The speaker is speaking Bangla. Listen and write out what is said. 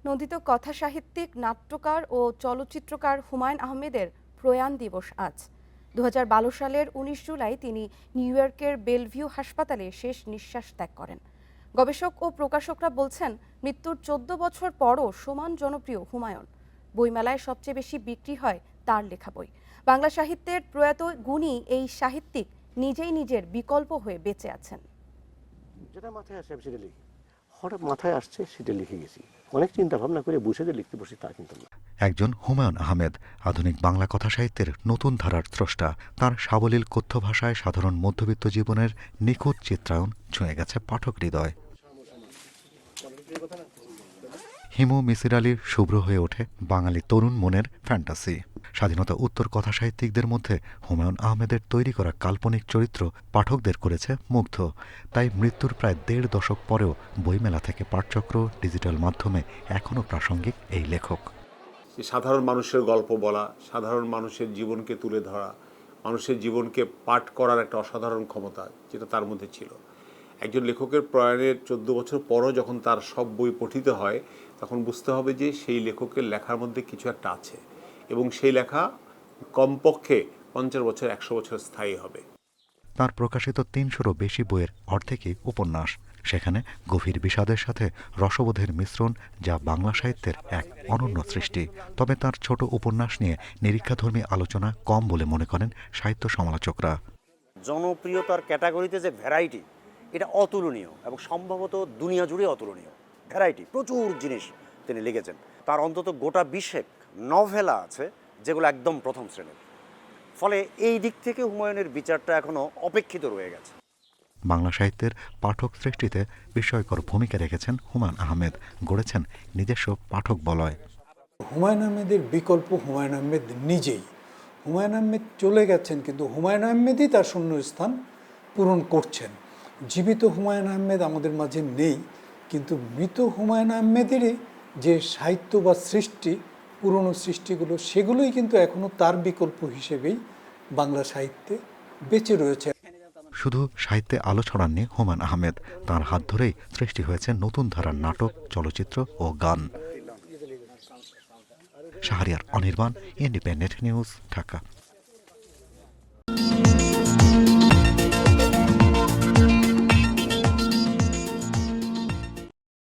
নন্দিত কথাসাহিত্যিক, নাট্যকার ও চলচ্চিত্রকার হুমায়ূন আহমেদের প্রয়াণ দিবস আজ। ২০১২ সালের ১৯ জুলাই তিনি নিউ ইয়র্কের বেলভিউ হাসপাতালে শেষ নিঃশ্বাস ত্যাগ করেন। গবেষক ও প্রকাশকরা বলছেন, মৃত্যুর ১৪ বছর পরও সমান জনপ্রিয় হুমায়ূন। বইমেলায় সবচেয়ে বেশি বিক্রি হয় তার লেখা বই। বাংলা সাহিত্যের প্রয়াত গুণী এই সাহিত্যিক নিজেই নিজের বিকল্প হয়ে বেঁচে আছেন। যেটা মাথায় আসে আমি সেটা লিখি, হঠাৎ মাথায় আসছে সেটা লিখে গেছি। অনেক চিন্তা ভাবনা করে বসে যে লিখতে বসি তা কিন্তু না। একজন হুমায়ূন আহমেদ আধুনিক বাংলা কথা সাহিত্যের নতুন ধারার স্রষ্টা। তার সাবলীল কথ্য ভাষায় সাধারণ মধ্যবিত্ত জীবনের নিখুঁত চিত্রায়ন ছুঁয়ে গেছে পাঠক হৃদয়। হিমু মিসির আলীর শুভ্র হয়ে ওঠে বাঙালি তরুণ মনের ফ্যান্টাসি। স্বাধীনতা উত্তর কথাসাহিত্যিকদের মধ্যে হুমায়ূন আহমেদের তৈরি করা কাল্পনিক চরিত্র পাঠকদের করেছে মুগ্ধ। তাই মৃত্যুর প্রায় ১.৫ দশক পরেও বইমেলা থেকে পাঠচক্র, ডিজিটাল মাধ্যমে এখনও প্রাসঙ্গিক এই লেখক। সাধারণ মানুষের গল্প বলা, সাধারণ মানুষের জীবনকে তুলে ধরা, মানুষের জীবনকে পাঠ করার একটা অসাধারণ ক্ষমতা যেটা তার মধ্যে ছিল। একজন লেখকের প্রয়াণের ১৪ বছর পরও যখন তার সব বই পঠিত হয়, তখন বুঝতে হবে যে সেই লেখকের লেখার মধ্যে কিছু একটা আছে এবং সেই লেখা কমপক্ষে ৫০ বছর ১০০ বছর স্থায়ী হবে। তার প্রকাশিত ৩০০রও বেশি বইয়ের অর্ধেকই উপন্যাস। সেখানে গভীর বিষাদের সাথে রসবোধের মিশ্রণ, যা বাংলা সাহিত্যের এক অনন্য সৃষ্টি। তবে তার ছোট উপন্যাস নিয়ে নিরীক্ষাধর্মী আলোচনা কম বলে মনে করেন সাহিত্য সমালোচকরা। জনপ্রিয়তার ক্যাটাগরিতে যে ভ্যারাইটি, এটা অতুলনীয় এবং সম্ভবত দুনিয়া জুড়ে অতুলনীয়। ভ্যারাইটি, প্রচুর জিনিস তিনি লিখেছেন। তার অন্তত গোটা ২০ নভেলা আছে যেগুলো একদম প্রথম শ্রেণীর। ফলে এই দিক থেকে হুমায়ুনের বিচারটা এখনো অপেক্ষিত রয়ে গেছে। বাংলা সাহিত্যের পাঠক সৃষ্টিতে বিস্ময়কর ভূমিকা রেখেছেন হুমায়ূন আহমেদ, গড়েছেন নিজস্ব পাঠক বলয়। হুমায়ূন আহমেদের বিকল্প হুমায়ূন আহমেদ নিজেই। হুমায়ূন আহমেদ চলে গেছেন, কিন্তু হুমায়ূন আহমেদই তার শূন্যস্থান পূরণ করছেন। জীবিত হুমায়ূন আহমেদ আমাদের মাঝে নেই, কিন্তু মৃত হুমায়ূন আহমেদেরই যে সাহিত্য বা সৃষ্টি, পুরনো সৃষ্টিগুলো, সেগুলোই কিন্তু এখনও তার বিকল্প হিসেবেই বাংলা সাহিত্যে বেঁচে রয়েছে। শুধু সাহিত্যে আলো ছড়াননি হুমায়ূন আহমেদ, তাঁর হাত ধরেই সৃষ্টি হয়েছে নতুন ধারার নাটক, চলচ্চিত্র ও গান। Shahriar Anirban, independent news, Dhaka.